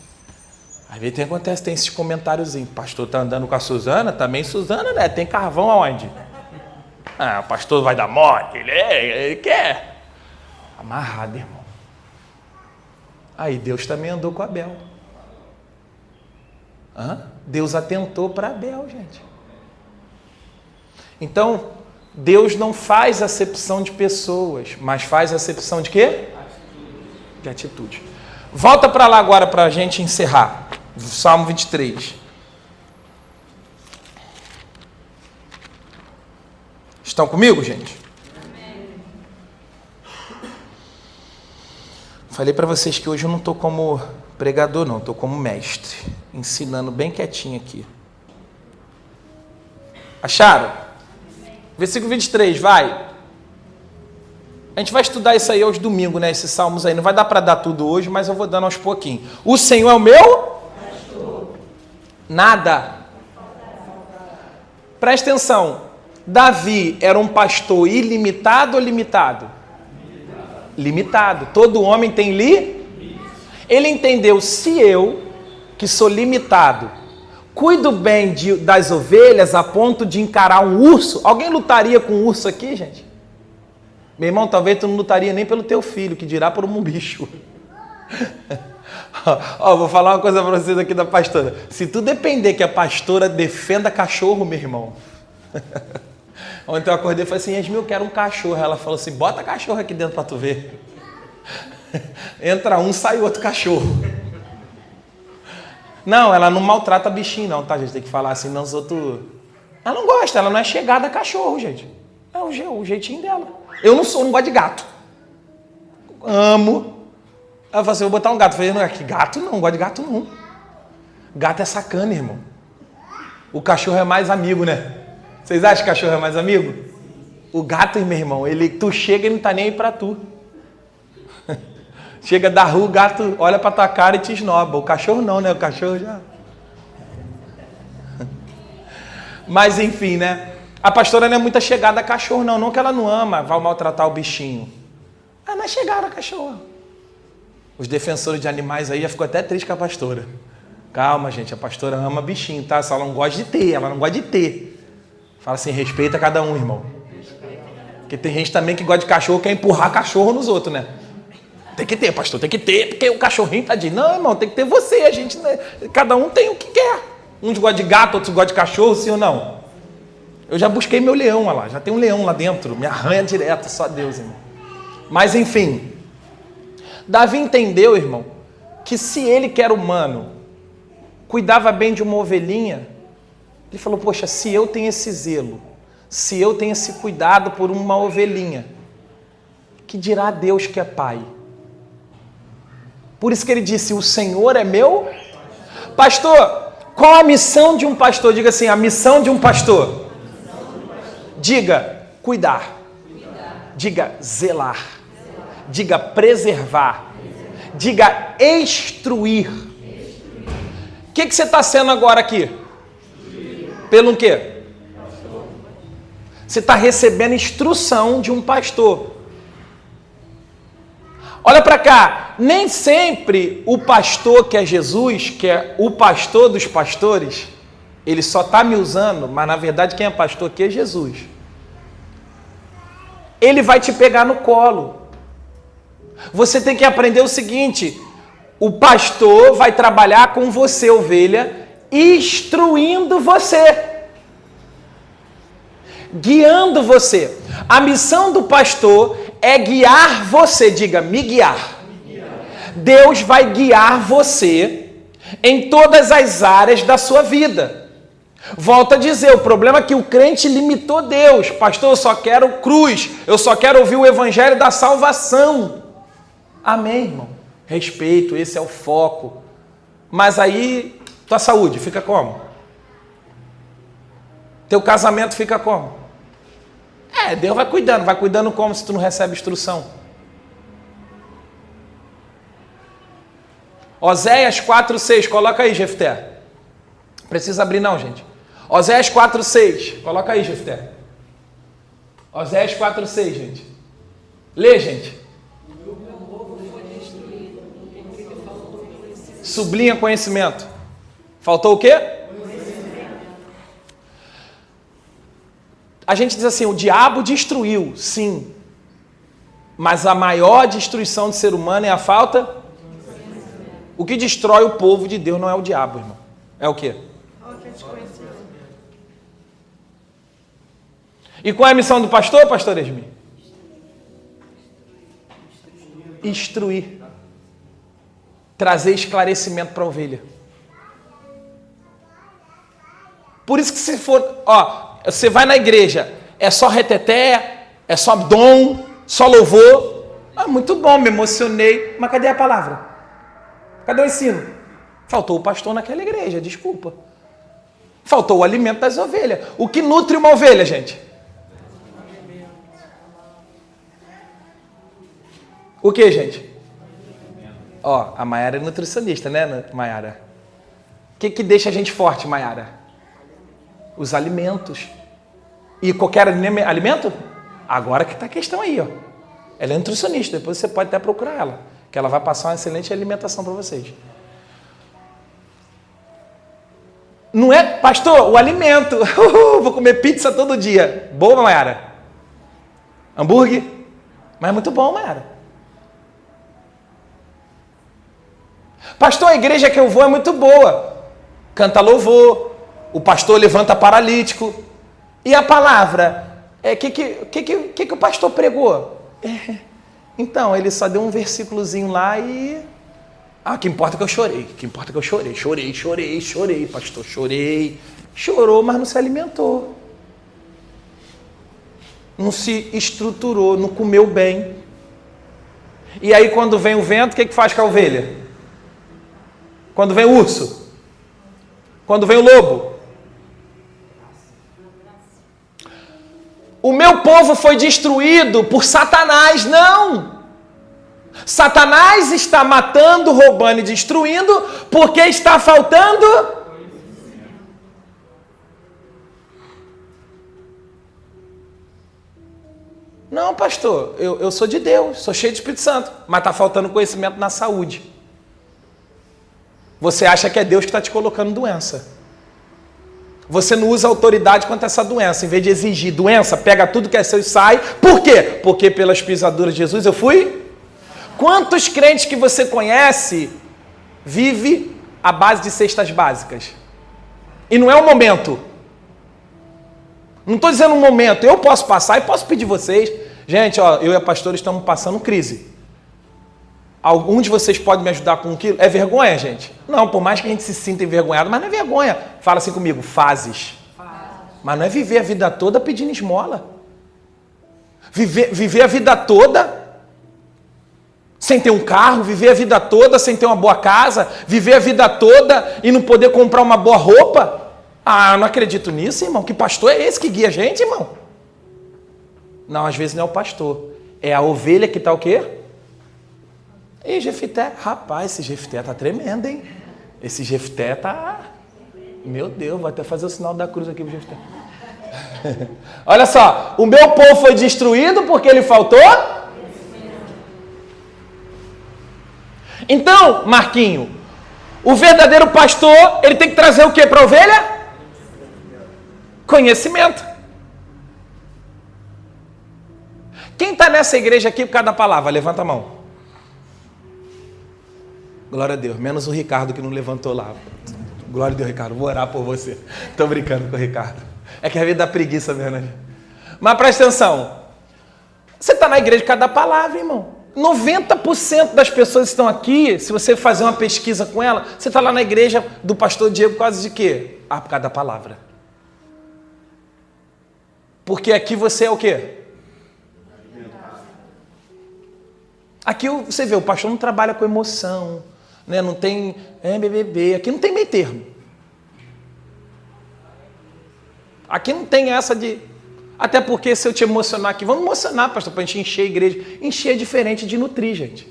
Às vezes tem esses comentáriozinhos. Pastor tá andando com a Suzana, também Suzana, né? Tem carvão aonde? O pastor vai dar mole, ele quer. Amarrado, irmão. Aí Deus também andou com Abel. Hã? Deus atentou para Abel, gente. Então, Deus não faz acepção de pessoas, mas faz acepção de quê? De atitude. Volta para lá agora para a gente encerrar. Salmo 23. Estão comigo, gente? Amém. Falei para vocês que hoje eu não estou como pregador, não. Estou como mestre, ensinando bem quietinho aqui. Acharam? Versículo 23, vai. A gente vai estudar isso aí aos domingos, né? Esses salmos aí. Não vai dar para dar tudo hoje, mas eu vou dando aos pouquinhos. O Senhor é o meu? Pastor. Nada. Presta atenção. Davi era um pastor ilimitado ou limitado? Limitado. Todo homem tem Ele entendeu, se eu, que sou limitado, cuido bem das ovelhas a ponto de encarar um urso. Alguém lutaria com um urso aqui, gente? Meu irmão, talvez tu não lutaria nem pelo teu filho, que dirá por um bicho. Vou falar uma coisa para vocês aqui da pastora. Se tu depender que a pastora defenda cachorro, meu irmão. Ontem eu acordei e falei assim, Yasmin, eu quero um cachorro. Ela falou assim, bota cachorro aqui dentro para tu ver. Entra um, sai outro cachorro. Não, ela não maltrata bichinho não, tá, gente? Tem que falar assim, não os outros... Ela não gosta, ela não é chegada a cachorro, gente. É o jeitinho dela. Eu não gosto de gato. Amo. Ela falou assim, vou botar um gato. Eu falei, não, que gato não gosto de gato não. Gato é sacana, irmão. O cachorro é mais amigo, né? Vocês acham que cachorro é mais amigo? O gato, meu irmão, tu chega e não tá nem aí pra tu. Chega da rua, o gato olha pra tua cara e te esnoba. O cachorro não, né? O cachorro já... Mas enfim, né? A pastora não é muito chegada a cachorro, não. Não que ela não ama, vai maltratar o bichinho. Ela não é chegada a cachorro. Os defensores de animais aí já ficou até triste com a pastora. Calma, gente. A pastora ama bichinho, tá? Só ela não gosta de ter. Ela não gosta de ter. Fala assim, respeita cada um, irmão. Porque tem gente também que gosta de cachorro, quer empurrar cachorro nos outros, né? Tem que ter, pastor, tem que ter, porque o cachorrinho tá de... Não, irmão, tem que ter você, a gente, né? Cada um tem o que quer. Uns gostam de gato, outros gostam de cachorro, sim ou não? Eu já busquei meu leão lá, já tem um leão lá dentro, me arranha direto, só Deus, irmão. Mas enfim, Davi entendeu, irmão, que se ele, que era humano, cuidava bem de uma ovelhinha, ele falou, poxa, se eu tenho esse zelo, se eu tenho esse cuidado por uma ovelhinha, que dirá Deus que é pai? Por isso que ele disse, o Senhor é meu pastor. Qual a missão de um pastor? Diga assim, a missão de um pastor. Diga, cuidar. Diga, zelar. Diga, preservar. Diga, instruir. O que você está sendo agora aqui? Pelo quê? Você está recebendo instrução de um pastor. Olha para cá, nem sempre o pastor que é Jesus, que é o pastor dos pastores, ele só está me usando, mas na verdade quem é pastor aqui é Jesus. Ele vai te pegar no colo. Você tem que aprender o seguinte, o pastor vai trabalhar com você, ovelha, instruindo você. Guiando você. A missão do pastor é guiar você. Diga, me guiar. Deus vai guiar você em todas as áreas da sua vida. Volto a dizer, o problema é que o crente limitou Deus. Pastor, eu só quero cruz. Eu só quero ouvir o evangelho da salvação. Amém, irmão. Respeito, esse é o foco. Mas aí, tua saúde fica como? Teu casamento fica como? Deus vai cuidando como se tu não recebe instrução? Oséias 4:6, coloca aí, Jefté. Precisa abrir não, gente. Oséias 4:6, coloca aí, Jefté. Oséias 4:6, gente. Lê, gente. Sublinha conhecimento. Faltou o quê? A gente diz assim, o diabo destruiu, sim. Mas a maior destruição do ser humano é a falta... O que destrói o povo de Deus não é o diabo, irmão. É o quê? E qual é a missão do pastor, pastor Esmi? Instruir. Trazer esclarecimento para a ovelha. Por isso que se for, você vai na igreja, é só reteté, é só dom, só louvor. Muito bom, me emocionei. Mas cadê a palavra? Cadê o ensino? Faltou o pastor naquela igreja, desculpa. Faltou o alimento das ovelhas. O que nutre uma ovelha, gente? O que, gente? A Maiara é nutricionista, né, Maiara? O que deixa a gente forte, Maiara? Os alimentos. E qualquer alimento? Agora que está a questão aí, Ela é nutricionista, depois você pode até procurar ela, que ela vai passar uma excelente alimentação para vocês. Não é, pastor, o alimento. Vou comer pizza todo dia. Boa, Maiara? Hambúrguer? Mas é muito bom, Maiara. Pastor, a igreja que eu vou é muito boa. Canta louvor, o pastor levanta paralítico. E a palavra? Que o pastor pregou? Então, ele só deu um versículozinho lá e... que importa é que eu chorei. Que importa é que eu chorei. Chorei, pastor, chorei. Chorou, mas não se alimentou. Não se estruturou, não comeu bem. E aí, quando vem o vento, o que faz com a ovelha? Quando vem o urso? Quando vem o lobo? O meu povo foi destruído por Satanás. Não! Satanás está matando, roubando e destruindo porque está faltando... Não, pastor, eu sou de Deus, sou cheio de Espírito Santo, mas está faltando conhecimento na saúde. Você acha que é Deus que está te colocando doença. Você não usa autoridade contra essa doença. Em vez de exigir doença, pega tudo que é seu e sai. Por quê? Porque pelas pisaduras de Jesus eu fui. Quantos crentes que você conhece vive à base de cestas básicas? E não é um momento. Não estou dizendo um momento. Eu posso passar e posso pedir vocês. Gente, eu e a pastora estamos passando crise. Algum de vocês pode me ajudar com 1 quilo? É vergonha, gente? Não, por mais que a gente se sinta envergonhado, mas não é vergonha. Fala assim comigo, fases. Mas não é viver a vida toda pedindo esmola. Viver a vida toda sem ter um carro, viver a vida toda sem ter uma boa casa, viver a vida toda e não poder comprar uma boa roupa. Eu não acredito nisso, irmão. Que pastor é esse que guia a gente, irmão? Não, às vezes não é o pastor. É a ovelha que está o quê? E Jefté, rapaz, esse Jefté tá tremendo, hein? Esse Jefté tá... Meu Deus, vou até fazer o sinal da cruz aqui pro Jefté. Olha só, o meu povo foi destruído porque ele faltou... Então, Marquinho, o verdadeiro pastor, ele tem que trazer o quê para a ovelha? Conhecimento. Quem está nessa igreja aqui por causa da palavra? Levanta a mão. Glória a Deus, menos o Ricardo que não levantou lá. Glória a Deus, Ricardo, vou orar por você. Estou brincando com o Ricardo. É que a vida dá preguiça mesmo, né? Mas presta atenção. Você está na igreja por causa da palavra, irmão. 90% das pessoas que estão aqui, se você fazer uma pesquisa com ela, você está lá na igreja do pastor Diego por causa de quê? Por causa da palavra. Porque aqui você é o quê? Aqui você vê, o pastor não trabalha com emoção, né? Não tem BBB, aqui não tem meio termo. Aqui não tem essa de... Até porque se eu te emocionar aqui, vamos emocionar, pastor, para a gente encher a igreja. Encher é diferente de nutrir, gente.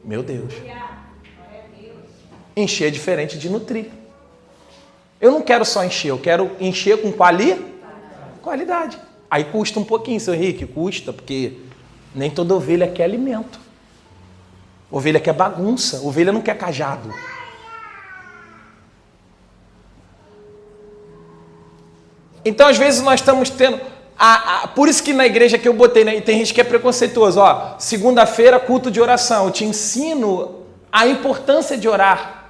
Meu Deus. Encher é diferente de nutrir. Eu não quero só encher, eu quero encher com qualidade. Aí custa um pouquinho, seu Henrique, custa, porque nem toda ovelha quer alimento. Ovelha quer bagunça, ovelha não quer cajado. Então, às vezes, nós estamos tendo... por isso que na igreja que eu botei, né, e tem gente que é preconceituoso, segunda-feira, culto de oração. Eu te ensino a importância de orar.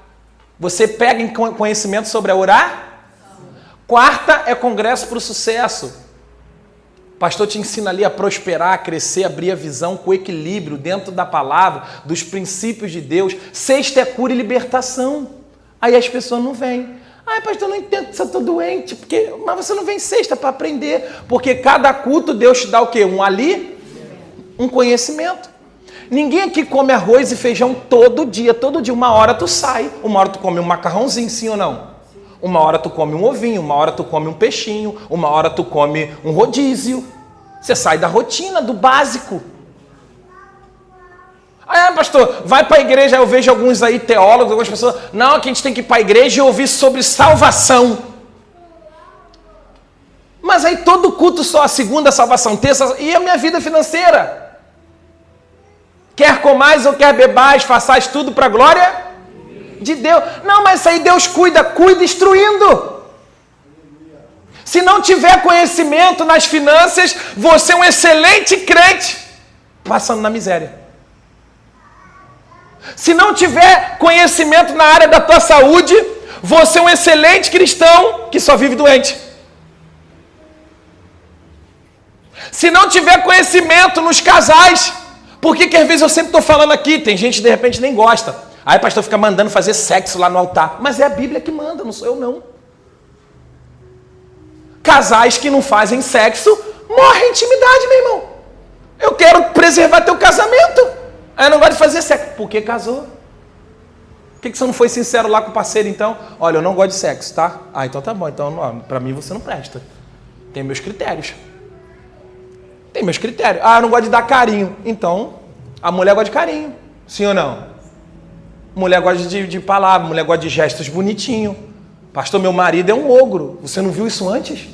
Você pega conhecimento sobre a oração. Quarta é congresso para o sucesso. O pastor te ensina ali a prosperar, a crescer, abrir a visão com equilíbrio dentro da palavra, dos princípios de Deus. Sexta é cura e libertação. Aí as pessoas não vêm. Ai, pastor, eu não entendo se eu estou doente. Mas você não vem sexta para aprender. Porque cada culto Deus te dá o quê? Um conhecimento. Ninguém aqui come arroz e feijão todo dia. Todo dia, uma hora tu sai. Uma hora tu come um macarrãozinho, sim ou não? Uma hora tu come um ovinho, uma hora tu come um peixinho, uma hora tu come um rodízio. Você sai da rotina, do básico. Ah, pastor, vai para a igreja. Eu vejo alguns aí teólogos, algumas pessoas. Não, que a gente tem que ir para a igreja e ouvir sobre salvação. Mas aí todo culto só a segunda salvação, terça. E a minha vida financeira? Quer comais ou quer bebais, façais tudo para a glória de Deus. Não, mas isso aí Deus cuida instruindo. Se não tiver conhecimento nas finanças, você é um excelente crente, passando na miséria. Se não tiver conhecimento na área da tua saúde, você é um excelente cristão que só vive doente. Se não tiver conhecimento nos casais, por que às vezes eu sempre estou falando aqui, tem gente que de repente nem gosta. Aí o pastor fica mandando fazer sexo lá no altar. Mas é a Bíblia que manda, não sou eu não. Casais que não fazem sexo, morrem intimidade, meu irmão. Eu quero preservar teu casamento. Aí eu não gosto de fazer sexo. Por que casou? Por que você não foi sincero lá com o parceiro então? Olha, eu não gosto de sexo, tá? Ah, então tá bom. Então pra mim você não presta. Tem meus critérios. Ah, eu não gosto de dar carinho. Então, a mulher gosta de carinho. Sim ou não? Mulher gosta de palavra, mulher gosta de gestos bonitinhos. Pastor, meu marido é um ogro. Você não viu isso antes?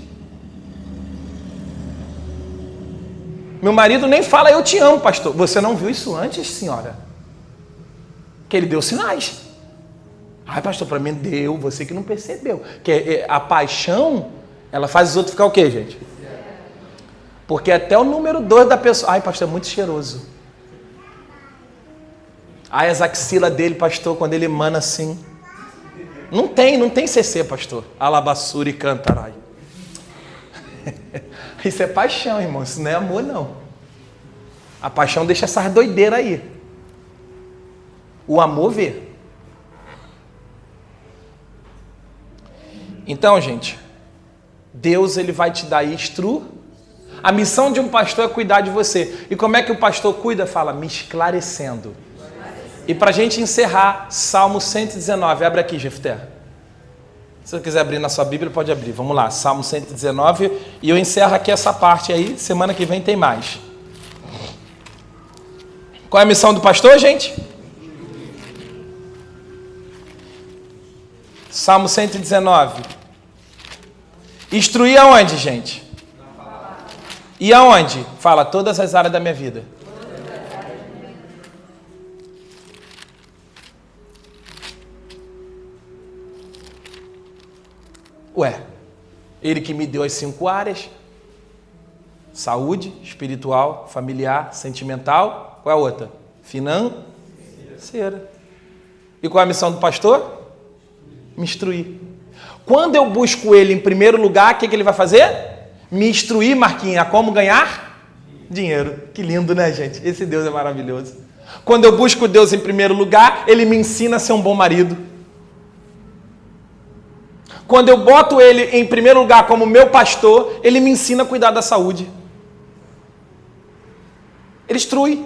Meu marido nem fala eu te amo, pastor. Você não viu isso antes, senhora? Que ele deu sinais. Ai, pastor, para mim deu, você que não percebeu. Que a paixão, ela faz os outros ficar o quê, gente? Porque até o número 2 da pessoa... Ai, pastor, é muito cheiroso. Ai, as axilas dele, pastor, quando ele emana assim... Não tem CC, pastor. Alabassura e cantarai. Isso é paixão, irmão. Isso não é amor, não. A paixão deixa essas doideiras aí. O amor vê. Então, gente, Deus ele vai te dar A missão de um pastor é cuidar de você. E como é que o pastor cuida? Fala, me esclarecendo. E para a gente encerrar, Salmo 119. Abre aqui, Jefté. Se você quiser abrir na sua Bíblia, pode abrir. Vamos lá, Salmo 119. E eu encerro aqui essa parte aí. Semana que vem tem mais. Qual é a missão do pastor, gente? Salmo 119. Instruir aonde, gente? E aonde? Fala, todas as áreas da minha vida. Ué, ele que me deu as 5 áreas: saúde, espiritual, familiar, sentimental. Qual é a outra? Financeira. E qual é a missão do pastor? Me instruir. Quando eu busco ele em primeiro lugar, o que ele vai fazer? Me instruir, Marquinhos, a como ganhar dinheiro. Que lindo, né, gente? Esse Deus é maravilhoso. Quando eu busco Deus em primeiro lugar, ele me ensina a ser um bom marido. Quando eu boto ele em primeiro lugar como meu pastor, ele me ensina a cuidar da saúde. Ele instrui.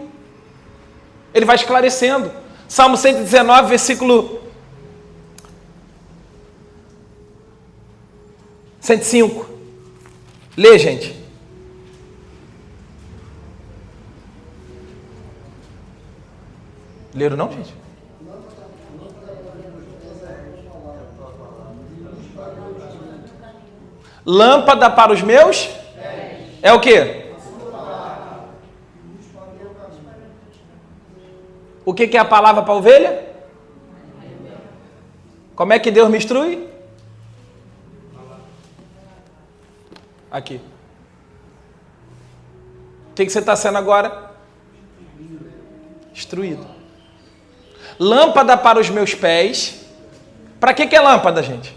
Ele vai esclarecendo. Salmo 119, versículo 105. Lê, gente. Leram não, gente? Lâmpada para os meus? É o quê? O que é a palavra para a ovelha? Como é que Deus me instrui? Aqui. O que você está sendo agora? Instruído. Lâmpada para os meus pés. Para que é lâmpada, gente?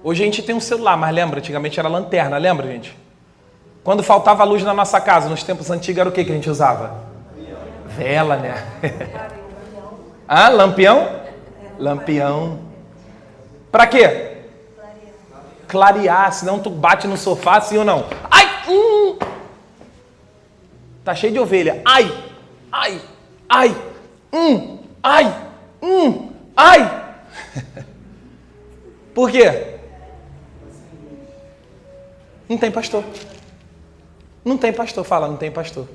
Hoje a gente tem um celular, mas lembra? Antigamente era lanterna, lembra, gente? Quando faltava luz na nossa casa, nos tempos antigos, era o que a gente usava? Vela, né? Ah, lampião? Lampião. Pra quê? Clarear, senão tu bate no sofá, sim ou não? Ai! Tá cheio de ovelha. Ai! Ai! Ai! Ai! Ai! Por quê? Não tem pastor. Não tem pastor. Fala, não tem pastor.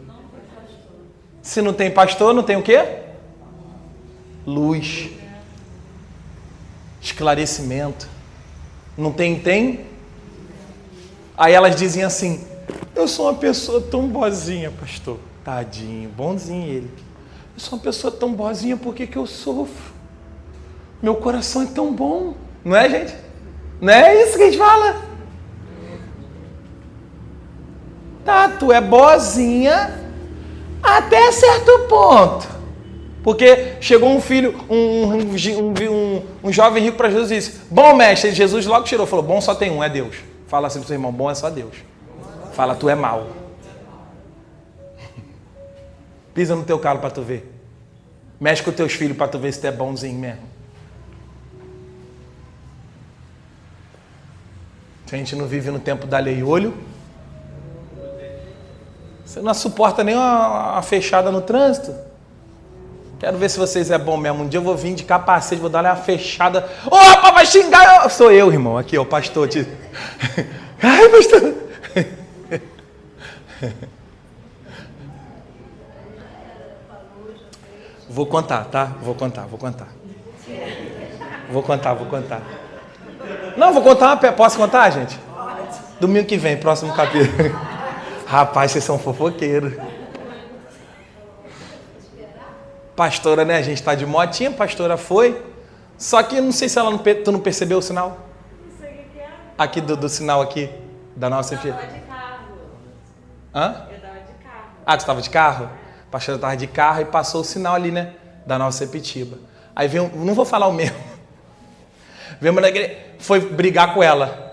Se não tem pastor, não tem o quê? Luz. Esclarecimento. Não tem? Aí elas dizem assim, eu sou uma pessoa tão boazinha, pastor. Tadinho, bonzinho ele. Eu sou uma pessoa tão boazinha, por que eu sofro? Meu coração é tão bom. Não é, gente? Não é isso que a gente fala? Tá, tu é boazinha até certo ponto. Porque chegou um filho, um jovem rico para Jesus e disse, bom mestre, Jesus logo tirou, falou, bom só tem um, é Deus. Fala assim pro seu irmão, bom é só Deus. Fala, tu é mau. Pisa no teu calo para tu ver. Mexe com os teus filhos para tu ver se tu é bonzinho mesmo. Se a gente não vive no tempo da lei e olho, você não suporta nem uma fechada no trânsito. Quero ver se vocês é bom mesmo. Um dia eu vou vir de capacete, vou dar uma fechada. Opa, vai xingar! Sou eu, irmão. Aqui, ó, o pastor. Ai, pastor. Vou contar, tá? Vou contar. Não, vou contar. Posso contar, gente? Domingo que vem, próximo capítulo. Rapaz, vocês são fofoqueiros. Pastora, né? A gente tá de motinha, pastora foi. Só que não sei se ela tu não percebeu o sinal? Não sei o que é. Aqui do sinal aqui, da nossa... Eu tava de carro. Hã? Eu tava de carro. Ah, tu tava de carro? A pastora tava de carro e passou o sinal ali, né? Da nossa Sepetiba. Aí veio, não vou falar o mesmo. Veio uma igreja, foi brigar com ela.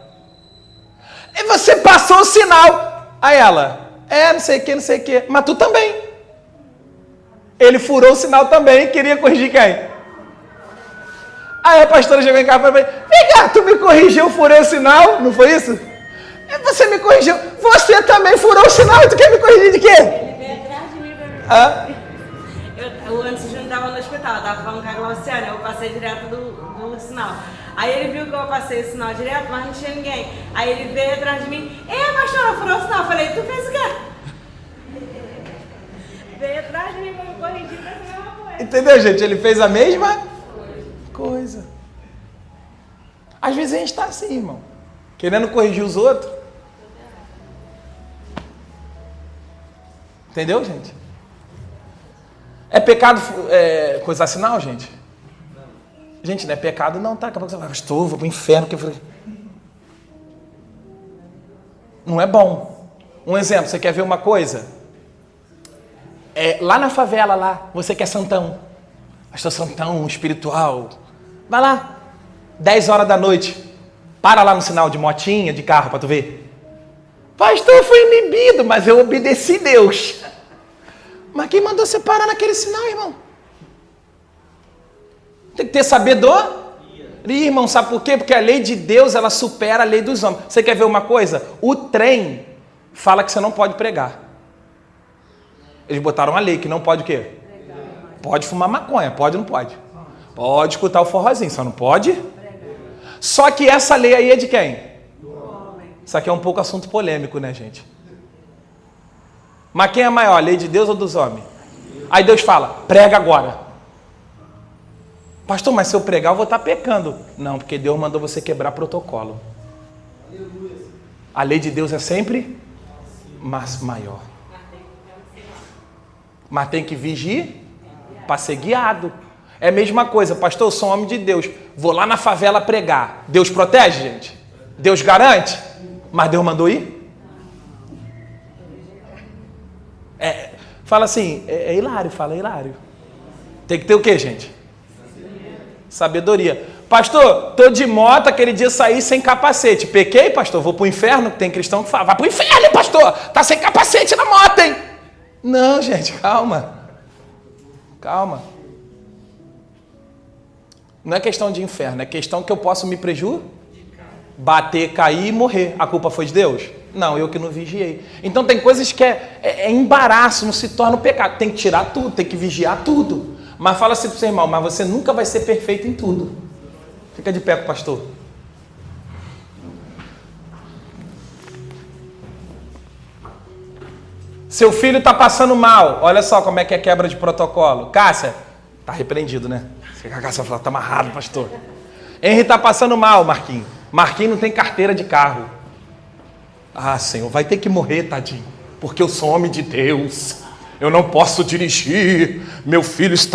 E você passou o sinal. Aí ela, não sei o que. Mas tu também. Ele furou o sinal também, queria corrigir quem? Aí a pastora chegou em casa e falou, vem cá, tu me corrigiu, furei o sinal, não foi isso? Você me corrigiu, você também furou o sinal e tu quer me corrigir de quê? Ele veio atrás de mim pra mim. O antes de estava no hospital, eu tava falando com a Glauciana, eu passei direto do sinal. Aí ele viu que eu passei o sinal direto, mas não tinha ninguém. Aí ele veio atrás de mim, pastora, furou o sinal. Eu falei, tu fez o quê? Veio atrás de mim pra me corrigir pra fazer uma coisa. Entendeu, gente? Ele fez a mesma coisa. Às vezes a gente tá assim, irmão. Querendo corrigir os outros. Entendeu, gente? É pecado coisar sinal, gente? Gente, não é pecado não, tá? Daqui a pouco você vai, pastor, vou pro inferno. Que eu falei... Não é bom. Um exemplo, você quer ver uma coisa? Lá na favela, lá, você que é santão. Pastor santão, espiritual. Vai lá, 10 horas da noite. Para lá no sinal de motinha, de carro, para tu ver. Pastor, foi inibido, mas eu obedeci Deus. Mas quem mandou você parar naquele sinal, irmão? Tem que ter sabedoria, irmão. Sabe por quê? Porque a lei de Deus, ela supera a lei dos homens. Você quer ver uma coisa? O trem fala que você não pode pregar. Eles botaram uma lei que não pode o quê? Pode fumar maconha, pode ou não pode? Pode escutar o forrozinho, só não pode? Só que essa lei aí é de quem? Isso aqui é um pouco assunto polêmico, né, gente? Mas quem é maior, a lei de Deus ou dos homens? Aí Deus fala, prega agora. Pastor, mas se eu pregar eu vou estar pecando. Não, porque Deus mandou você quebrar protocolo. A lei de Deus é sempre maior. Mas tem que vigiar para ser guiado. É a mesma coisa, pastor, eu sou um homem de Deus. Vou lá na favela pregar. Deus protege, gente? Deus garante? Mas Deus mandou ir? Fala assim, é hilário, fala hilário. Tem que ter o quê, gente? Sabedoria. Pastor, tô de moto, aquele dia saí sem capacete. Pequei, pastor? Vou pro inferno? Tem cristão que fala, vai pro inferno, pastor! Tá sem capacete na moto, hein? Não, gente, calma. Calma. Não é questão de inferno, é questão que eu posso me prejudicar. Bater, cair e morrer. A culpa foi de Deus? Não, eu que não vigiei. Então tem coisas que é embaraço, não se torna um pecado. Tem que tirar tudo, tem que vigiar tudo. Mas fala assim pro seu irmão, mas você nunca vai ser perfeito em tudo. Fica de pé com o pastor. Seu filho está passando mal. Olha só como é que é quebra de protocolo. Cássia, tá repreendido, né? A Cássia fala, tá amarrado, pastor. Henry está passando mal, Marquinhos. Marquinhos não tem carteira de carro. Ah, Senhor, vai ter que morrer, tadinho. Porque eu sou homem de Deus. Eu não posso dirigir. Meu filho está